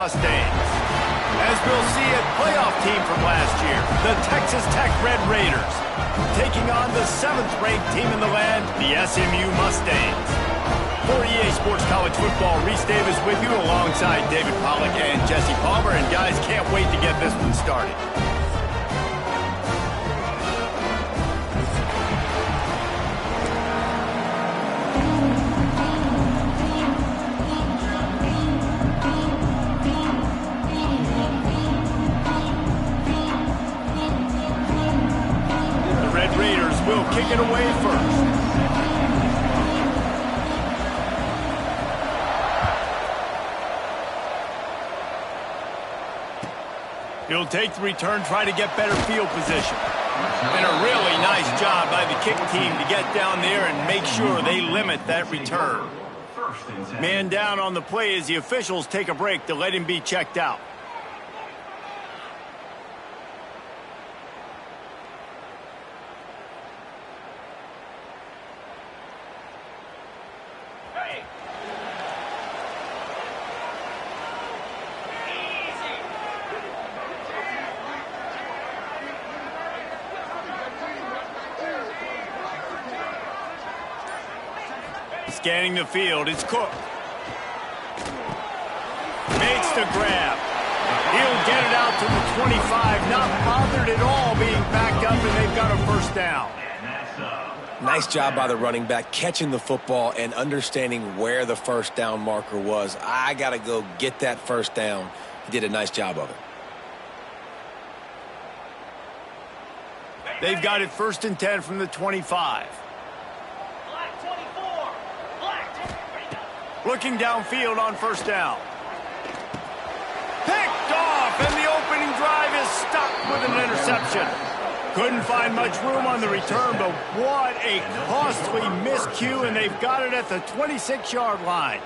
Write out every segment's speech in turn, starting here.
Mustangs. As we'll see, a playoff team from last year, the Texas Tech Red Raiders, taking on the 7th-ranked team in the land, the SMU Mustangs. For EA Sports College Football, Reese Davis with you alongside David Pollack and Jesse Palmer. And guys, can't wait to get this one started. Will kick it away first. He'll take the return, try to get better field position. And a really nice job by the kick team to get down there and make sure they limit that return. Man down on the play as the officials take a break to let him be checked out. Scanning the field, it's Cook. Makes the grab. He'll get it out to the 25, not bothered at all being backed up, and they've got a first down. Nice job by the running back, catching the football and understanding where the first down marker was. I got to go get that first down. He did a nice job of it. They've got it 1st and 10 from the 25. Looking downfield on first down. Picked off, and the opening drive is stopped with an interception. Couldn't find much room on the return, but what a costly miscue, and they've got it at the 26-yard line.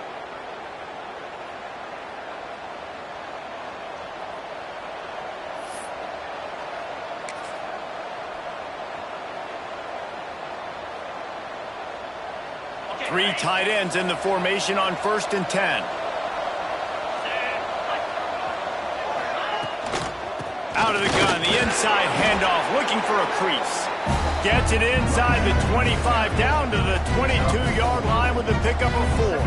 Three tight ends in the formation on 1st and 10. Out of the gun, the inside handoff, looking for a crease. Gets it inside the 25, down to the 22-yard line with a pickup of 4.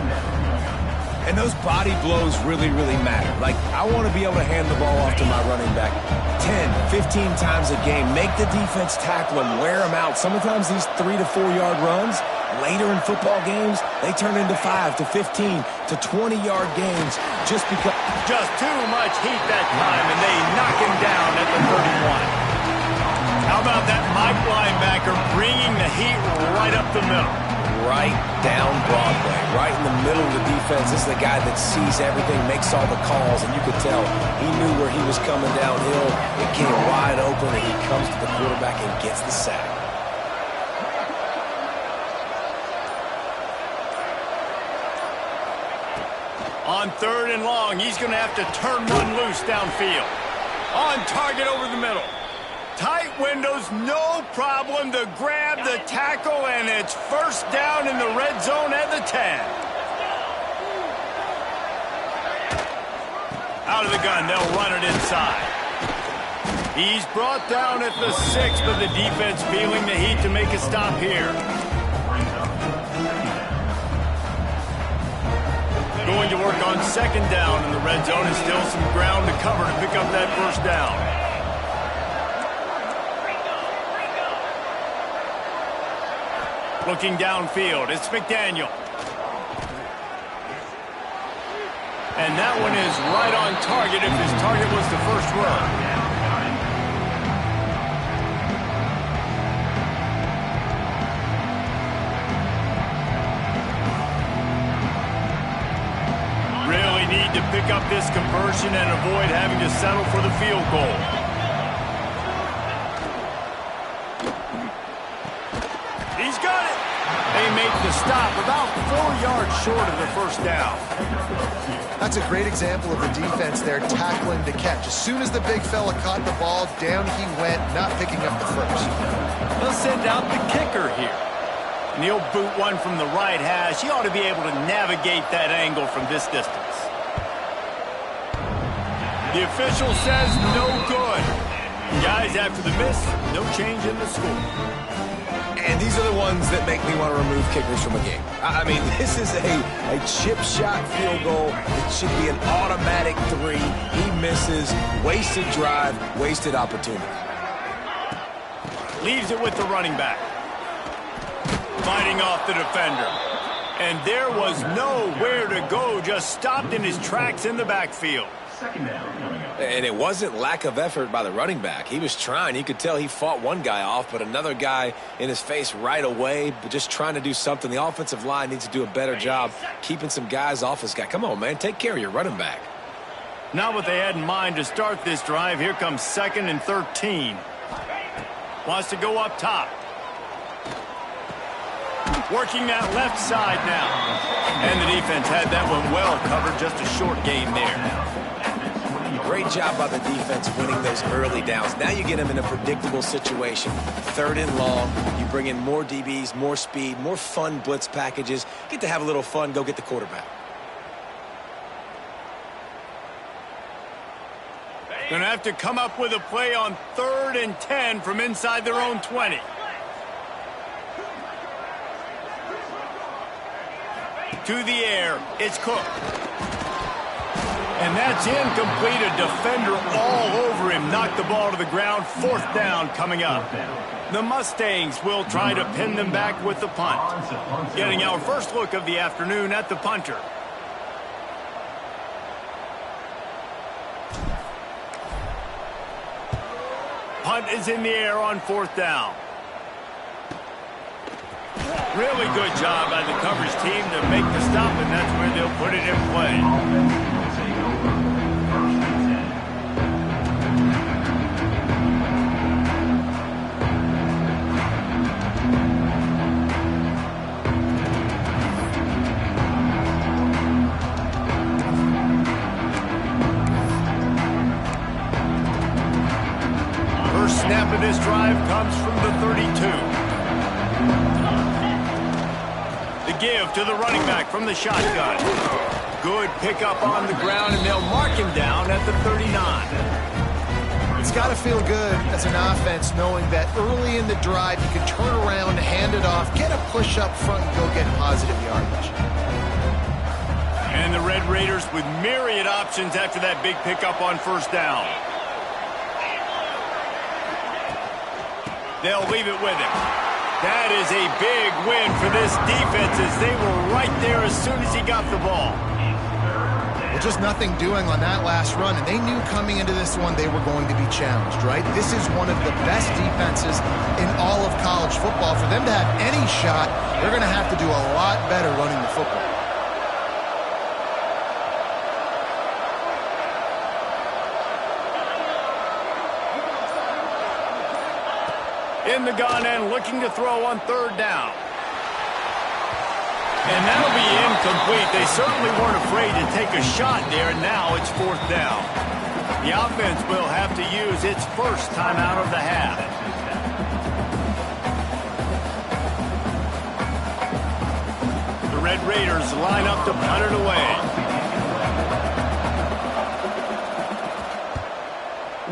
And those body blows really, really matter. Like, I want to be able to hand the ball off to my running back 10, 15 times a game. Make the defense tackle him, wear him out. Sometimes these 3 to 4 yard runs, later in football games, they turn into 5 to 15 to 20-yard games just because. Just too much heat that time, and they knock him down at the 31. How about that Mike linebacker bringing the heat right up the middle? Right down Broadway, right in the middle of the defense. This is the guy that sees everything, makes all the calls, and you could tell he knew where he was coming downhill. It came wide open, and he comes to the quarterback and gets the sack. On 3rd and long, he's going to have to turn one loose downfield. On target over the middle. Tight windows, no problem to grab the tackle, and it's first down in the red zone at the 10. Out of the gun, they'll run it inside. He's brought down at the 6, but the defense feeling the heat to make a stop here. Going to work on 2nd down in the red zone, and still some ground to cover to pick up that first down. Looking downfield, it's McDaniel. And that one is right on target if his target was the first run. Really need to pick up this conversion and avoid having to settle for the field goal. He's got it. They make the stop about 4 yards short of the first down. That's a great example of the defense there tackling the catch. As soon as the big fella caught the ball, down he went, not picking up the first. They'll send out the kicker here. And he'll boot one from the right hash. He ought to be able to navigate that angle from this distance. The official says no good. Guys, after the miss, no change in the score. And these are the ones that make me want to remove kickers from a game. I mean, this is a chip shot field goal. It should be an automatic 3. He misses. Wasted drive, wasted opportunity. Leaves it with the running back. Fighting off the defender. And there was nowhere to go, just stopped in his tracks in the backfield. And it wasn't lack of effort by the running back. He was trying. You could tell he fought one guy off, but another guy in his face right away, but just trying to do something. The offensive line needs to do a better job keeping some guys off this guy. Come on, man. Take care of your running back. Not what they had in mind to start this drive. Here comes 2nd and 13. Wants to go up top. Working that left side now. And the defense had that one well covered. Just a short gain there. Great job by the defense winning those early downs. Now you get them in a predictable situation. 3rd and long. You bring in more DBs, more speed, more fun blitz packages. Get to have a little fun. Go get the quarterback. Going to have to come up with a play on 3rd and 10 from inside their own 20. To the air. It's Cook. And that's incomplete. A defender all over him. Knocked the ball to the ground. 4th down coming up. The Mustangs will try to pin them back with the punt. Getting our first look of the afternoon at the punter. Punt is in the air on 4th down. Really good job by the coverage team to make the stop, and that's where they'll put it in play. First snap of this drive comes from the 32. Give to the running back from the shotgun. Good pickup on the ground, and they'll mark him down at the 39. It's got to feel good as an offense knowing that early in the drive you can turn around, hand it off, get a push up front, and go get positive yardage. And the Red Raiders with myriad options after that big pickup on 1st down. They'll leave it with him. That is a big win for this defense as they were right there as soon as he got the ball. Well, just nothing doing on that last run, and they knew coming into this one they were going to be challenged, right? This is one of the best defenses in all of college football. For them to have any shot, they're going to have to do a lot better running the football. In the gun and looking to throw on 3rd down. And that'll be incomplete. They certainly weren't afraid to take a shot there, and now it's 4th down. The offense will have to use its first timeout of the half. The Red Raiders line up to punt it away.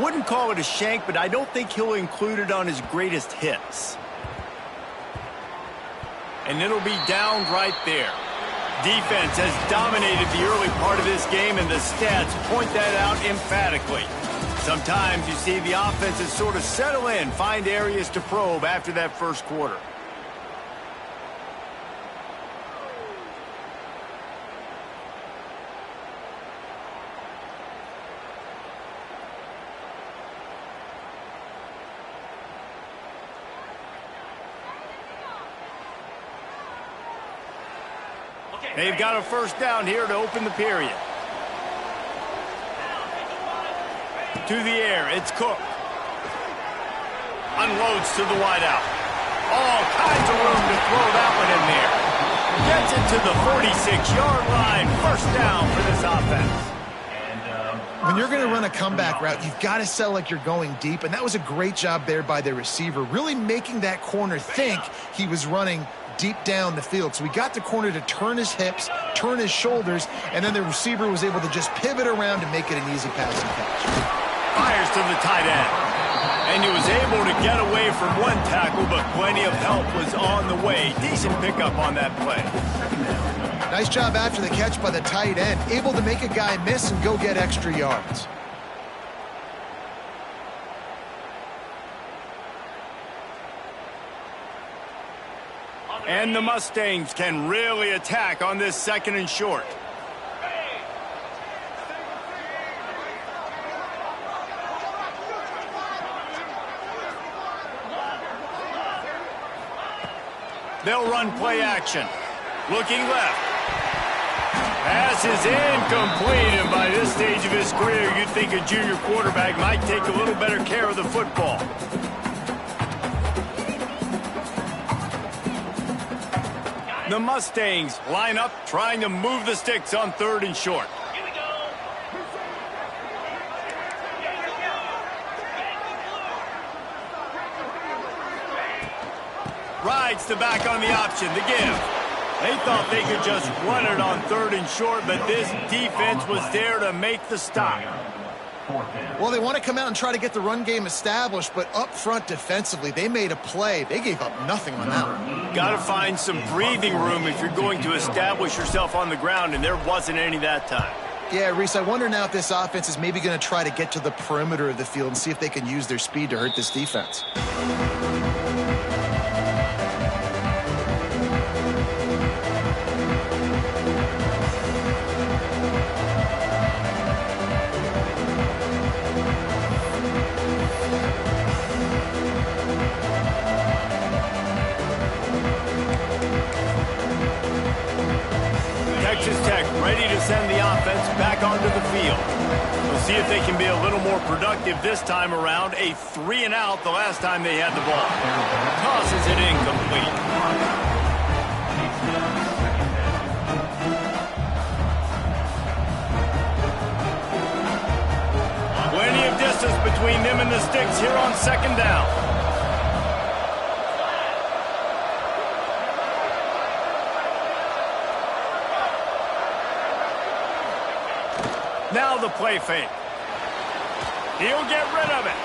Wouldn't call it a shank, but I don't think he'll include it on his greatest hits. And it'll be down right there. Defense has dominated the early part of this game, and the stats point that out emphatically. Sometimes you see the offenses sort of settle in, find areas to probe after that first quarter. They've got a 1st down here to open the period. To the air, it's Cook. Unloads to the wideout. All kinds of room to throw that one in there. Gets it to the 46-yard line. 1st down for this offense. When you're going to run a comeback route, you've got to sell like you're going deep, and that was a great job there by the receiver, really making that corner think he was running deep down the field. So we got the corner to turn his hips, turn his shoulders, and then the receiver was able to just pivot around and make it an easy passing catch. Fires to the tight end. And he was able to get away from one tackle, but plenty of help was on the way. Decent pickup on that play. Nice job after the catch by the tight end, able to make a guy miss and go get extra yards. And the Mustangs can really attack on this 2nd and short. They'll run play action. Looking left. Pass is incomplete, and by this stage of his career, you'd think a junior quarterback might take a little better care of the football. The Mustangs line up, trying to move the sticks on 3rd and short. Rides the back on the option, the give. They thought they could just run it on 3rd and short, but this defense was there to make the stop. Well, they want to come out and try to get the run game established, but up front defensively, they made a play. They gave up nothing on that one. Got to find some breathing room if you're going to establish yourself on the ground, and there wasn't any that time. Yeah, Reese, I wonder now if this offense is maybe going to try to get to the perimeter of the field and see if they can use their speed to hurt this defense. Texas Tech ready to send the offense back onto the field. We'll see if they can be a little more productive this time around. A 3-and-out the last time they had the ball. Tosses it incomplete. Plenty of distance between them and the sticks here on 2nd down. Now the play fake. He'll get rid of it.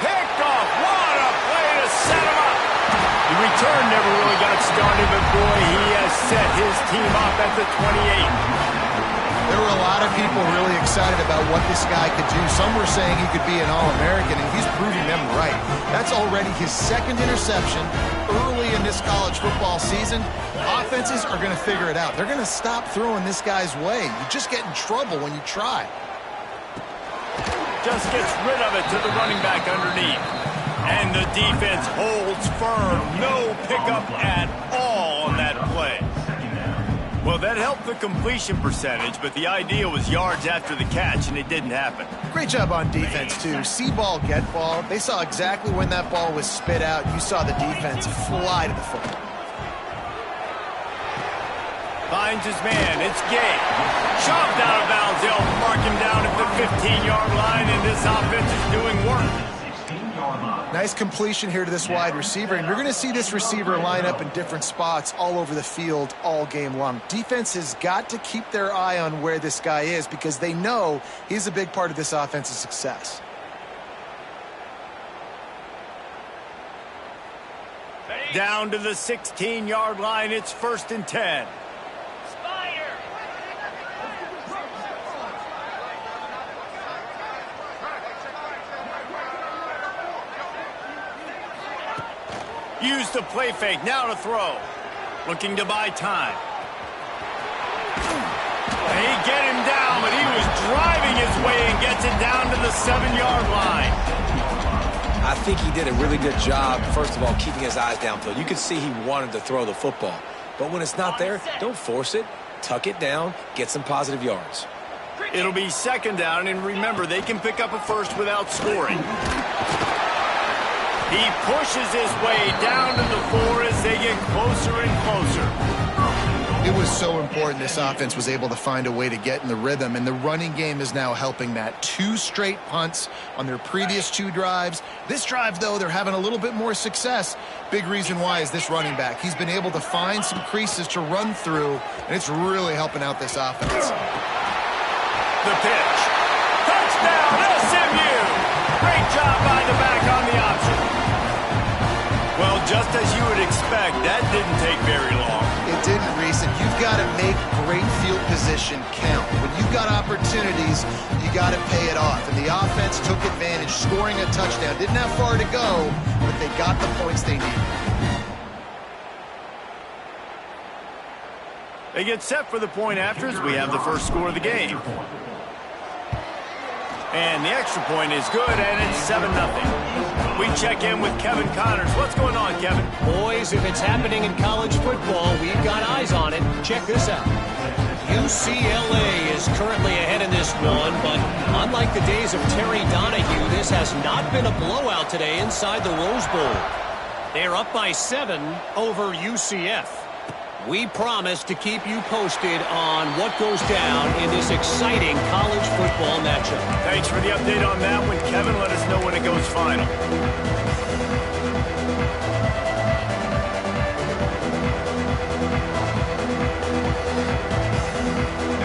Picked off. What a play to set him up. The return never really got started, but boy, he has set his team up at the 28. There were a lot of people really excited about what this guy could do. Some were saying he could be an All-American, and he's proving them right. That's already his 2nd interception early in this college football season. Offenses are going to figure it out. They're going to stop throwing this guy's way. You just get in trouble when you try. Just gets rid of it to the running back underneath. And the defense holds firm. No pickup at all on that play. Well, that helped the completion percentage, but the idea was yards after the catch, and it didn't happen. Great job on defense, too. See ball, get ball. They saw exactly when that ball was spit out. You saw the defense fly to the football. Finds his man. It's Gay. Shoved out of bounds. They'll mark him down at the 15-yard line, and this offense is doing work. Nice completion here to this wide receiver, and you're going to see this receiver line up in different spots all over the field all game long. Defense has got to keep their eye on where this guy is because they know he's a big part of this offense's success. Down to the 16-yard line. It's 1st and 10. Use the play fake, now to throw. Looking to buy time. They get him down, but he was driving his way and gets it down to the 7-yard line. I think he did a really good job, first of all, keeping his eyes downfield. You could see he wanted to throw the football. But when it's not there, don't force it. Tuck it down, get some positive yards. It'll be 2nd down, and remember, they can pick up a first without scoring. He pushes his way down to the 4 as they get closer and closer. It was so important this offense was able to find a way to get in the rhythm, and the running game is now helping that. 2 straight punts on their previous 2 drives. This drive, though, they're having a little bit more success. Big reason why is this running back. He's been able to find some creases to run through, and it's really helping out this offense. The pitch. Touchdown, SMU! Great job by the back on the option. Well, just as you would expect, that didn't take very long. It didn't, Reese, and you've got to make great field position count. When you've got opportunities, you got to pay it off. And the offense took advantage, scoring a touchdown. Didn't have far to go, but they got the points they needed. They get set for the point after as we have the first score of the game. And the extra point is good, and it's 7-0. We check in with Kevin Connors. What's going on, Kevin? Boys, if it's happening in college football, we've got eyes on it. Check this out. UCLA is currently ahead in this one, but unlike the days of Terry Donahue, this has not been a blowout today inside the Rose Bowl. They're up by 7 over UCF. We promise to keep you posted on what goes down in this exciting college football matchup. Thanks for the update on that one, Kevin. Let us know when it goes final.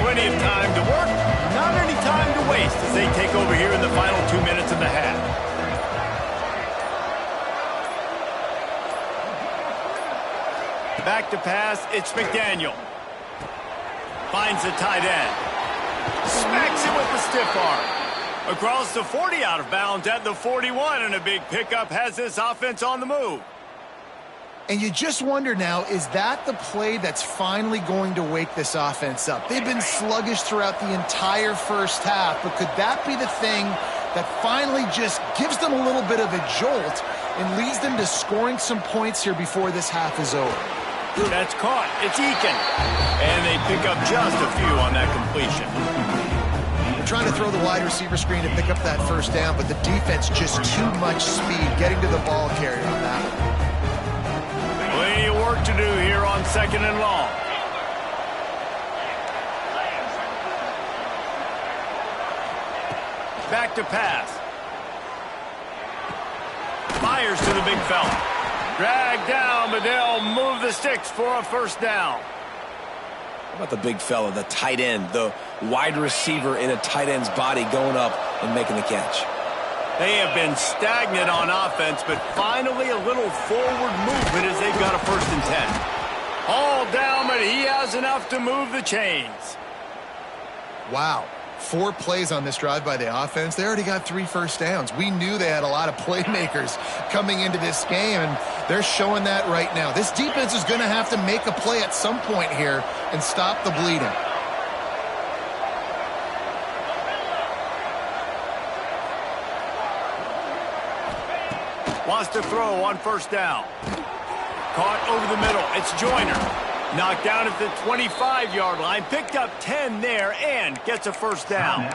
Plenty of time to work, not any time to waste as they take over here in the final 2 minutes of the half. Back to pass, it's McDaniel. Finds the tight end. Smacks it with the stiff arm. Across the 40, out of bounds at the 41, and a big pickup has this offense on the move. And you just wonder now, is that the play that's finally going to wake this offense up? They've been sluggish throughout the entire first half, but could that be the thing that finally just gives them a little bit of a jolt and leads them to scoring some points here before this half is over? That's caught. It's Eakin. And they pick up just a few on that completion. Trying to throw the wide receiver screen to pick up that first down, but the defense just too much speed getting to the ball carrier on that one. Plenty of work to do here on 2nd and long. Back to pass. Fires to the big fella. Dragged down, but they'll move the sticks for a first down. How about the big fella, the tight end, the wide receiver in a tight end's body going up and making the catch? They have been stagnant on offense, but finally a little forward movement as they've got a 1st and 10. All down, but he has enough to move the chains. Wow. 4 plays on this drive by the offense. They already got 3 first downs. We knew they had a lot of playmakers coming into this game, and they're showing that right now. This defense is going to have to make a play at some point here and stop the bleeding. Wants to throw on 1st down. Caught over the middle. It's Joyner. Knocked down at the 25-yard line. Picked up 10 there and gets a 1st down.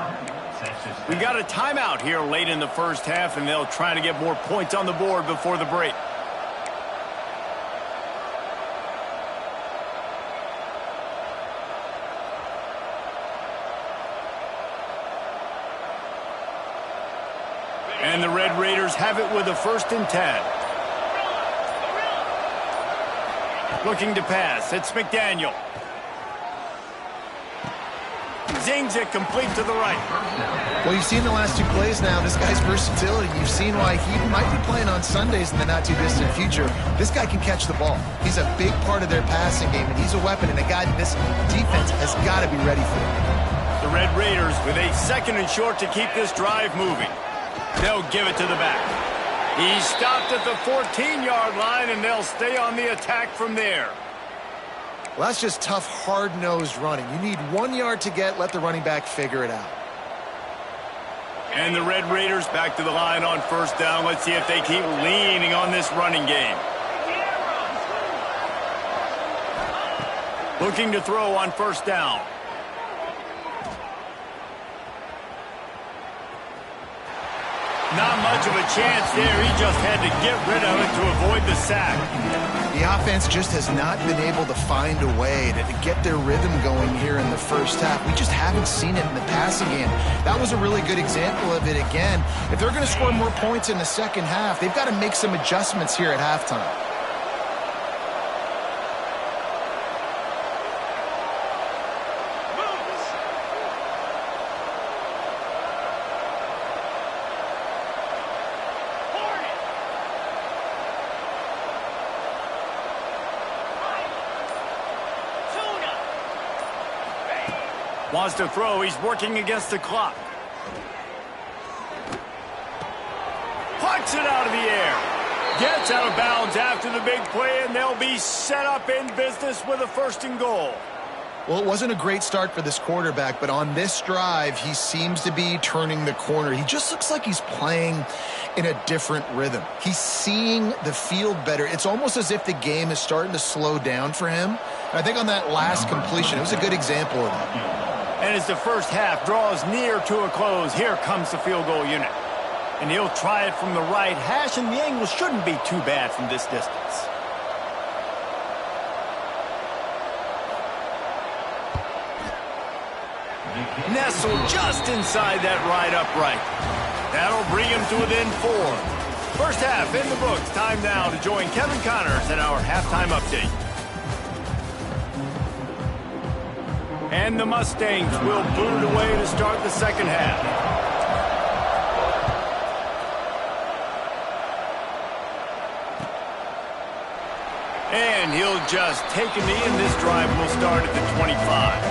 We got a timeout here late in the first half, and they'll try to get more points on the board before the break. And the Red Raiders have it with a 1st and 10. Looking to pass. It's McDaniel. Zings it complete to the right. Well, you've seen the last 2 plays now. This guy's versatility. You've seen why he might be playing on Sundays in the not-too-distant future. This guy can catch the ball. He's a big part of their passing game, and he's a weapon and a guy that this defense has got to be ready for. The Red Raiders with a 2nd and short to keep this drive moving. They'll give it to the back. He stopped at the 14-yard line, and they'll stay on the attack from there. Well, that's just tough, hard-nosed running. You need 1 yard to get, let the running back figure it out. And the Red Raiders back to the line on 1st down. Let's see if they keep leaning on this running game. Looking to throw on 1st down. Not much of a chance there. He just had to get rid of it to avoid the sack. The offense just has not been able to find a way to get their rhythm going here in the first half. We just haven't seen it in the passing game. That was a really good example of it again. If they're going to score more points in the second half, they've got to make some adjustments here at halftime. Wants to throw. He's working against the clock. Puts it out of the air. Gets out of bounds after the big play, and they'll be set up in business with a 1st and goal. Well, it wasn't a great start for this quarterback, but on this drive, he seems to be turning the corner. He just looks like he's playing in a different rhythm. He's seeing the field better. It's almost as if the game is starting to slow down for him. And I think on that last completion, it was a good example of that. And as the first half draws near to a close, here comes the field goal unit. And he'll try it from the right hash, and the angle shouldn't be too bad from this distance. Nestled just inside that right upright. That'll bring him to within 4. First half in the books. Time now to join Kevin Connors in our halftime update. And the Mustangs will boot it away to start the second half. And he'll just take a knee, and this drive will start at the 25.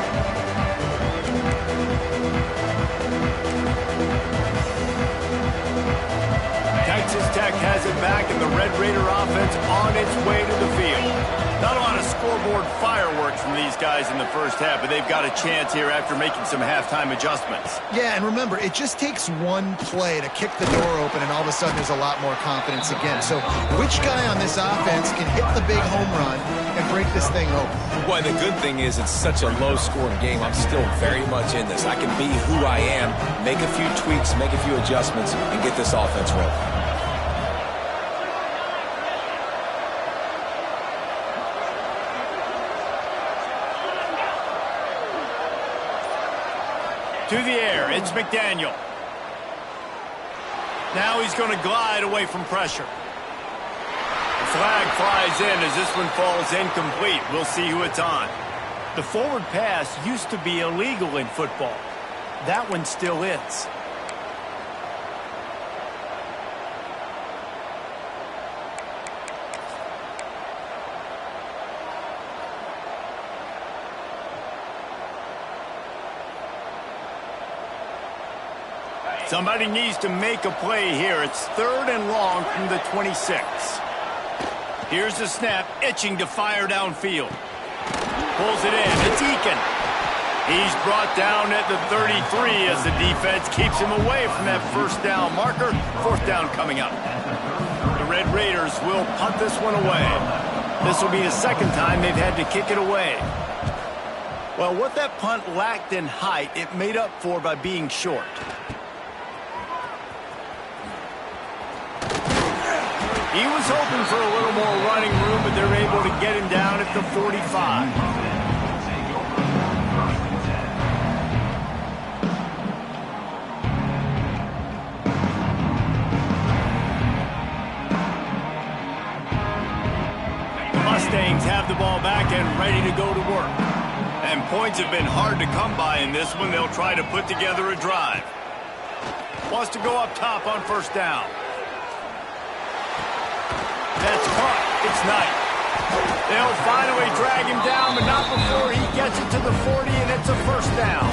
Texas Tech has it back, and the Red Raider offense on its way to the field. Not a lot of scoreboard fireworks from these guys in the first half, but they've got a chance here after making some halftime adjustments. Yeah, and remember, it just takes one play to kick the door open, and all of a sudden there's a lot more confidence again. So which guy on this offense can hit the big home run and break this thing open? Well, the good thing is it's such a low-scoring game. I'm still very much in this. I can be who I am, make a few tweaks, make a few adjustments, and get this offense rolling. To the air, it's McDaniel. Now he's going to glide away from pressure. The flag flies in as this one falls incomplete. We'll see who it's on. The forward pass used to be illegal in football. That one still is. Somebody needs to make a play here. It's 3rd and long from the 26. Here's the snap, itching to fire downfield. Pulls it in. It's Eakin. He's brought down at the 33 as the defense keeps him away from that 1st down marker. 4th down coming up. The Red Raiders will punt this one away. This will be the 2nd time they've had to kick it away. Well, what that punt lacked in height, it made up for by being short. He was hoping for a little more running room, but they're able to get him down at the 45. The Mustangs have the ball back and ready to go to work. And points have been hard to come by in this one. They'll try to put together a drive. Wants to go up top on 1st down. That's caught. It's Knight. They'll finally drag him down, but not before he gets it to the 40, and it's a 1st down.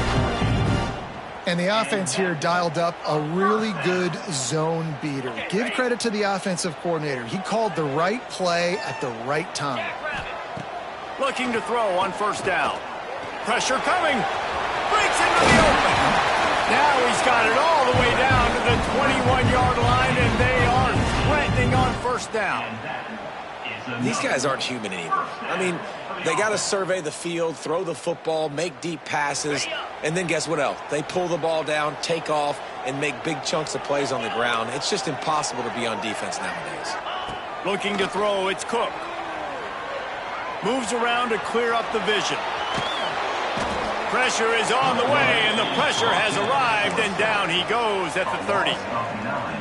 And the offense here dialed up a really good zone beater. Give credit to the offensive coordinator. He called the right play at the right time. Looking to throw on 1st down. Pressure coming. Breaks into the open. Now he's got it all the way down to the 21-yard line, and they are threatening on 1st down. These guys aren't human anymore. I mean, they got to survey the field, throw the football, make deep passes, and then guess what else? They pull the ball down, take off, and make big chunks of plays on the ground. It's just impossible to be on defense nowadays. Looking to throw, it's Cook. Moves around to clear up the vision. Pressure is on the way, and the pressure has arrived, and down he goes at the 30.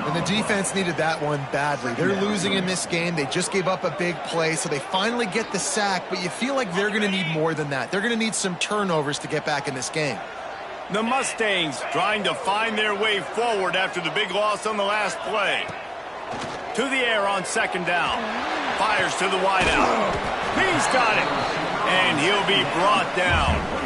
And the defense needed that one badly. They're losing in this game. They just gave up a big play, so they finally get the sack, but you feel like they're going to need more than that. They're going to need some turnovers to get back in this game. The Mustangs trying to find their way forward after the big loss on the last play. To the air on second down. Fires to the wideout. He's got it. And he'll be brought down.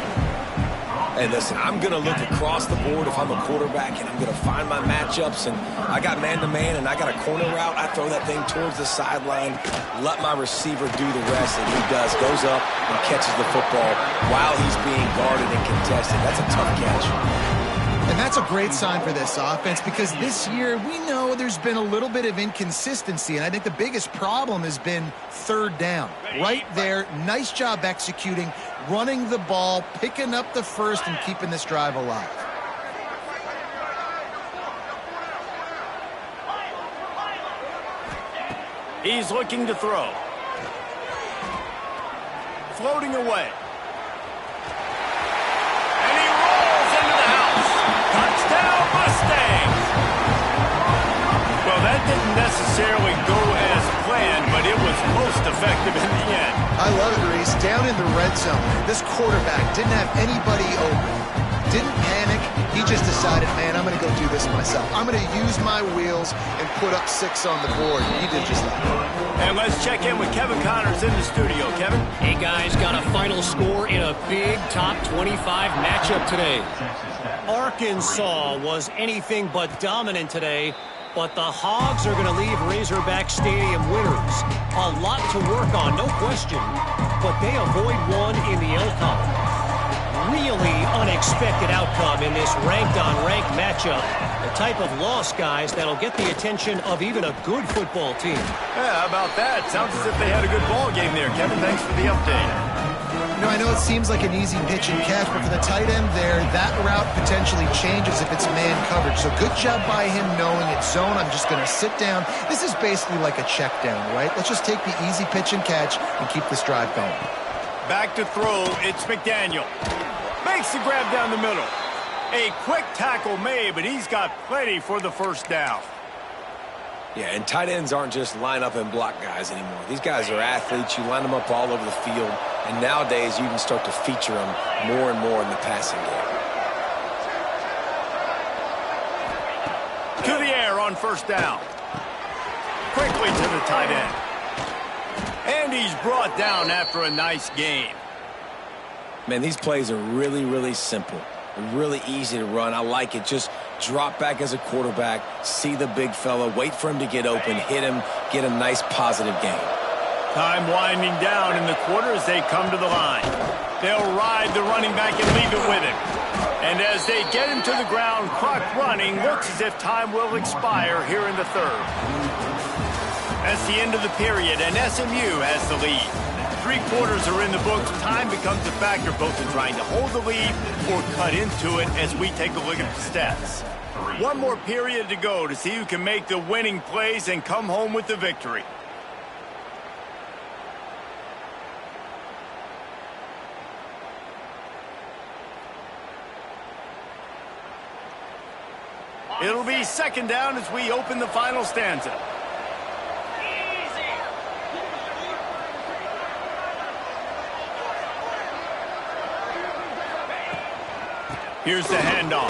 Hey, listen, I'm going to look across the board if I'm a quarterback, and I'm going to find my matchups, and I got man-to-man, and I got a corner route. I throw that thing towards the sideline, let my receiver do the rest, and he does, goes up and catches the football while he's being guarded and contested. That's a tough catch. And that's a great sign for this offense because this year we know there's been a little bit of inconsistency, and I think the biggest problem has been third down. Right there, nice job executing, running the ball, picking up the first, and keeping this drive alive. He's looking to throw. Floating away. Well, that didn't necessarily go as planned, but it was most effective in the end. I love it, Reese. Down in the red zone, this quarterback didn't have anybody open. Didn't panic. He just decided, man, I'm going to go do this myself. I'm going to use my wheels and put up 6 on the board. He did just that. And let's check in with Kevin Connors in the studio. Kevin? Hey, guys, got a final score in a big top 25 matchup today. Arkansas was anything but dominant today, but the Hogs are going to leave Razorback Stadium winners. A lot to work on, no question, but they avoid one in the L column. Really unexpected outcome in this ranked-on-ranked matchup. The type of loss, guys, that'll get the attention of even a good football team. Yeah, how about that? Sounds as if they had a good ball game there, Kevin. Thanks for the update. You know, I know it seems like an easy pitch and catch, but for the tight end there, that route potentially changes if it's man coverage. So good job by him knowing it's zone. I'm just going to sit down. This is basically like a check down, right? Let's just take the easy pitch and catch and keep this drive going. Back to throw, it's McDaniel. Makes the grab down the middle. A quick tackle made, but he's got plenty for the first down. Yeah, and tight ends aren't just line up and block guys anymore. These guys are athletes. You line them up all over the field, and nowadays you can start to feature them more and more in the passing game. To the air on first down. Quickly to the tight end. And he's brought down after a nice gain. Man, these plays are really, really simple. Really easy to run. I like it. Just drop back as a quarterback, see the big fella, wait for him to get open, hit him, get a nice positive gain. Time winding down in the quarter as they come to the line. They'll ride the running back and leave it with him. And as they get him to the ground, clock running, looks as if time will expire here in the third. That's the end of the period, and SMU has the lead. 3 quarters are in the books. Time becomes a factor both in trying to hold the lead or cut into it as we take a look at the stats. 1 more period to go to see who can make the winning plays and come home with the victory. It'll be second down as we open the final stanza. Here's the handoff.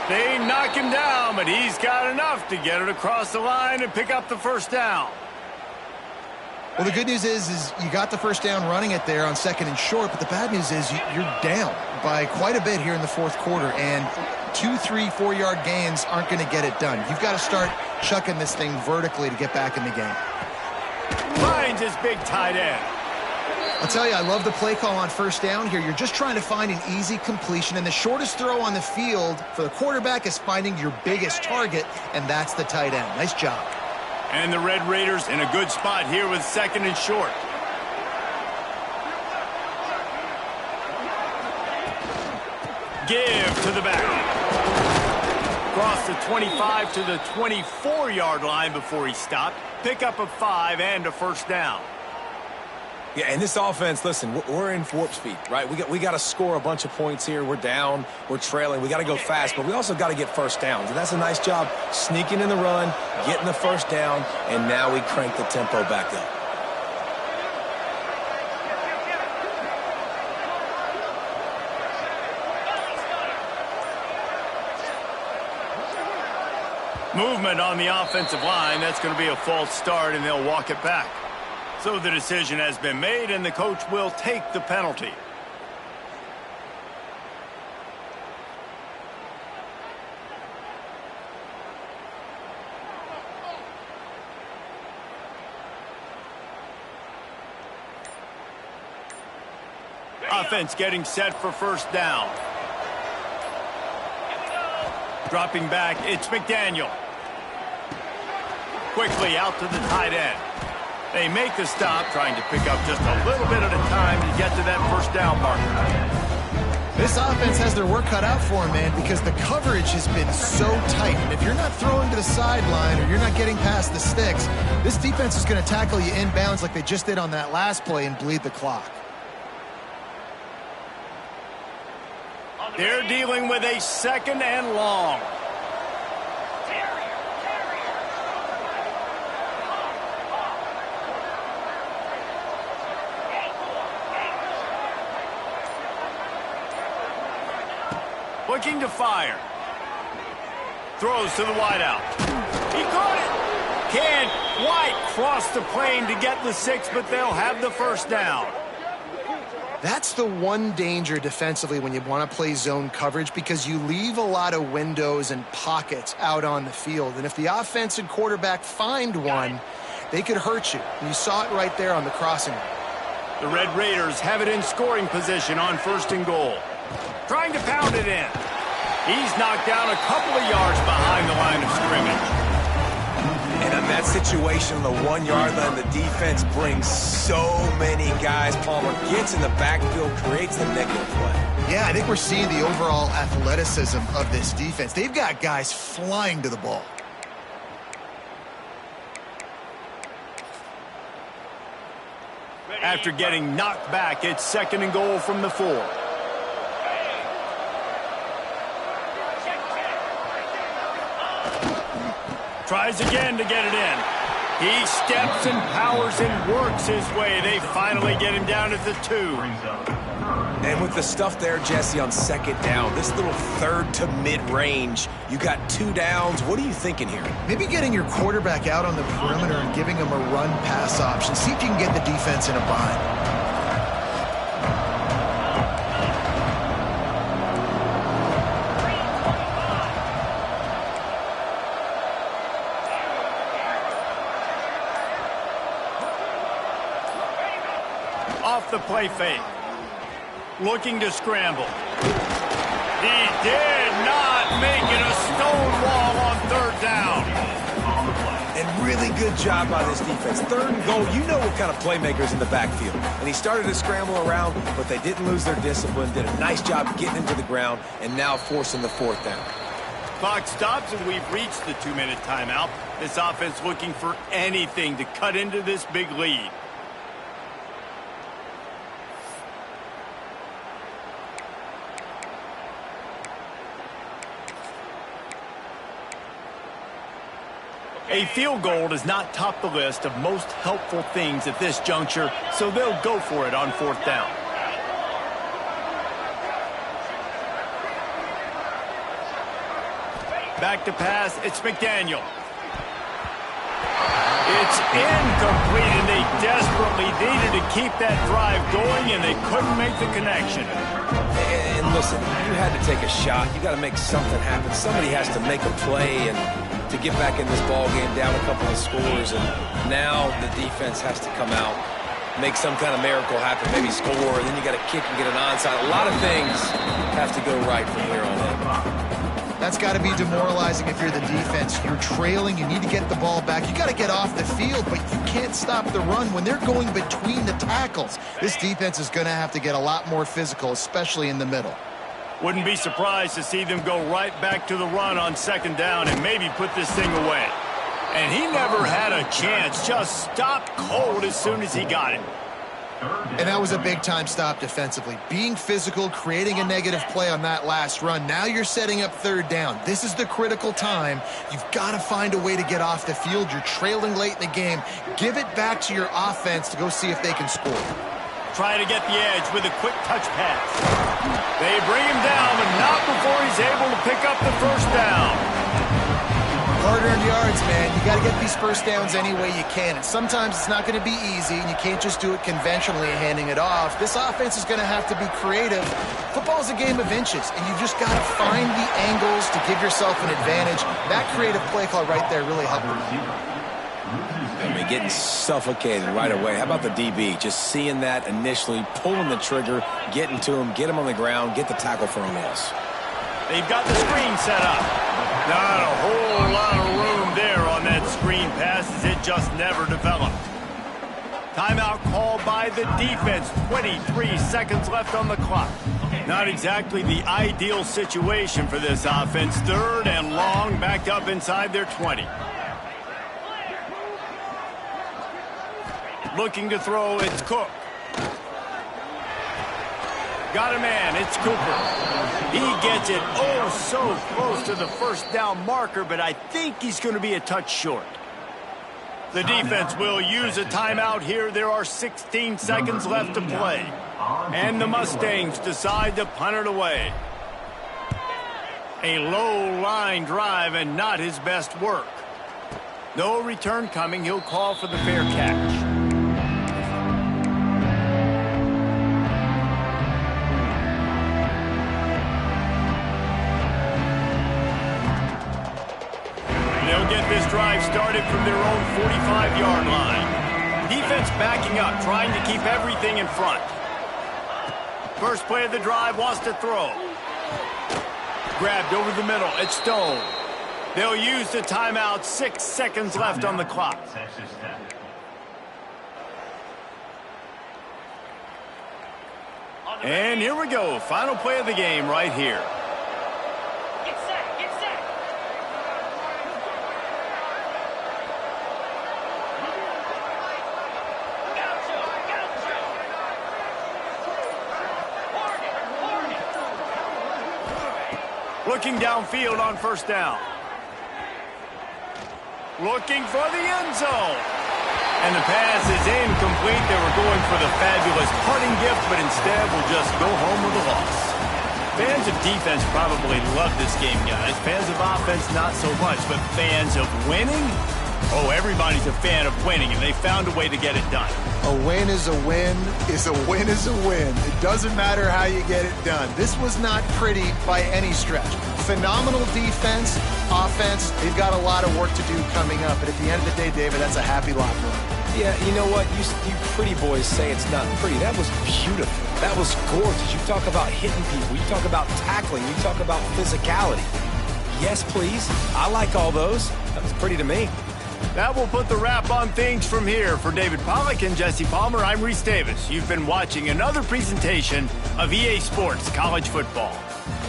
They knock him down, but he's got enough to get it across the line and pick up the first down. Well, the good news is you got the first down running it there on second and short, but the bad news is you're down by quite a bit here in the fourth quarter, and 2, 3, 4-yard gains aren't going to get it done. You've got to start chucking this thing vertically to get back in the game. Finds his big tight end. I'll tell you, I love the play call on first down here. You're just trying to find an easy completion, and the shortest throw on the field for the quarterback is finding your biggest target, and that's the tight end. Nice job. And the Red Raiders in a good spot here with 2nd and short. Give to the back. Across the 25 to the 24-yard line before he stopped. Pick up a 5 and a first down. Yeah, and this offense, listen, we're in warp speed, right? We got to score a bunch of points here. We're down, we're trailing. We got to go fast, but we also got to get first downs. And that's a nice job sneaking in the run, getting the first down, and now we crank the tempo back up. Movement on the offensive line. That's going to be a false start, and they'll walk it back. So the decision has been made, and the coach will take the penalty. Offense getting set for first down. Dropping back, it's McDaniel. Quickly out to the tight end. They make the stop, trying to pick up just a little bit at a time to get to that first down marker. This offense has their work cut out for them, man, because the coverage has been so tight. And if you're not throwing to the sideline or you're not getting past the sticks, this defense is going to tackle you inbounds like they just did on that last play and bleed the clock. They're dealing with a 2nd and long. Looking to fire. Throws to the wideout. He caught it. Can't quite cross the plane to get the 6, but they'll have the first down. That's the one danger defensively when you want to play zone coverage, because you leave a lot of windows and pockets out on the field. And if the offense and quarterback find one, they could hurt you. And you saw it right there on the crossing. The Red Raiders have it in scoring position on 1st and goal. Trying to pound it in. He's knocked down a couple of yards behind the line of scrimmage. And in that situation, the 1-yard line, the defense brings so many guys. Palmer gets in the backfield, creates the nickel play. Yeah, I think we're seeing the overall athleticism of this defense. They've got guys flying to the ball. After getting knocked back, it's 2nd and goal from the 4. Tries again to get it in. He steps and powers and works his way. They finally get him down at the 2. And with the stuff there, Jesse, on 2nd down, this little 3rd to mid-range, you got 2 downs. What are you thinking here? Maybe getting your quarterback out on the perimeter and giving him a run-pass option. See if you can get the defense in a bind. Off the play fake. Looking to scramble. He did not make it a stone wall on 3rd down. And really good job by this defense. 3rd and goal, you know what kind of playmakers in the backfield. And he started to scramble around, but they didn't lose their discipline, did a nice job getting into the ground, and now forcing the 4th down. Clock stops, and we've reached the 2-minute timeout. This offense looking for anything to cut into this big lead. A field goal does not top the list of most helpful things at this juncture, so they'll go for it on 4th down. Back to pass, it's McDaniel. It's incomplete, and they desperately needed to keep that drive going, and they couldn't make the connection. And listen, you had to take a shot. You got to make something happen. Somebody has to make a play and to get back in this ball game, down a couple of scores, and now the defense has to come out, make some kind of miracle happen, maybe score, and then you got to kick and get an onside. A lot of things have to go right from here on in. That's got to be demoralizing if you're the defense. You're trailing. You need to get the ball back. You got to get off the field, but you can't stop the run when they're going between the tackles. This defense is going to have to get a lot more physical, especially in the middle. Wouldn't be surprised to see them go right back to the run on second down and maybe put this thing away. And he never had a chance. Just stopped cold as soon as he got it. And that was a big-time stop defensively. Being physical, creating a negative play on that last run. Now you're setting up third down. This is the critical time. You've got to find a way to get off the field. You're trailing late in the game. Give it back to your offense to go see if they can score. Try to get the edge with a quick touch pass. They bring him down, but not before he's able to pick up the first down. Hard-earned yards, man. You got to get these first downs any way you can. And sometimes it's not going to be easy, and you can't just do it conventionally handing it off. This offense is going to have to be creative. Football's a game of inches, and you've just got to find the angles to give yourself an advantage. That creative play call right there really helped them. I mean, getting suffocated right away. How about the DB? Just seeing that initially, pulling the trigger, getting to him, get him on the ground, get the tackle for a loss. They've got the screen set up. Not a whole lot of room there on that screen pass as it just never developed. Timeout called by the defense. 23 seconds left on the clock. Not exactly the ideal situation for this offense. Third and long, backed up inside their 20. Looking to throw, it's Cook. Got a man, it's Cooper. He gets it oh so close to the first down marker, but I think he's going to be a touch short. The defense will use a timeout here. There are 16 seconds left to play. And the Mustangs decide to punt it away. A low line drive and not his best work. No return coming. He'll call for the fair catch. They'll get this drive started from their own 45-yard line. Defense backing up, trying to keep everything in front. First play of the drive wants to throw. Grabbed over the middle. It's Stone. They'll use the timeout. 6 seconds left on the clock. And here we go. Final play of the game right here. Looking downfield on first down. Looking for the end zone. And the pass is incomplete. They were going for the fabulous parting gift, but instead will just go home with a loss. Fans of defense probably love this game, guys. Fans of offense, not so much. But fans of winning? Oh, everybody's a fan of winning, and they found a way to get it done. A win is a win is a win is a win. It doesn't matter how you get it done. This was not pretty by any stretch. Phenomenal defense, offense. They've got a lot of work to do coming up. But at the end of the day, David, that's a happy locker room. Yeah, you know what? You pretty boys say it's not pretty. That was beautiful. That was gorgeous. You talk about hitting people. You talk about tackling. You talk about physicality. Yes, please. I like all those. That was pretty to me. That will put the wrap on things from here. For David Pollack and Jesse Palmer, I'm Reese Davis. You've been watching another presentation of EA Sports College Football.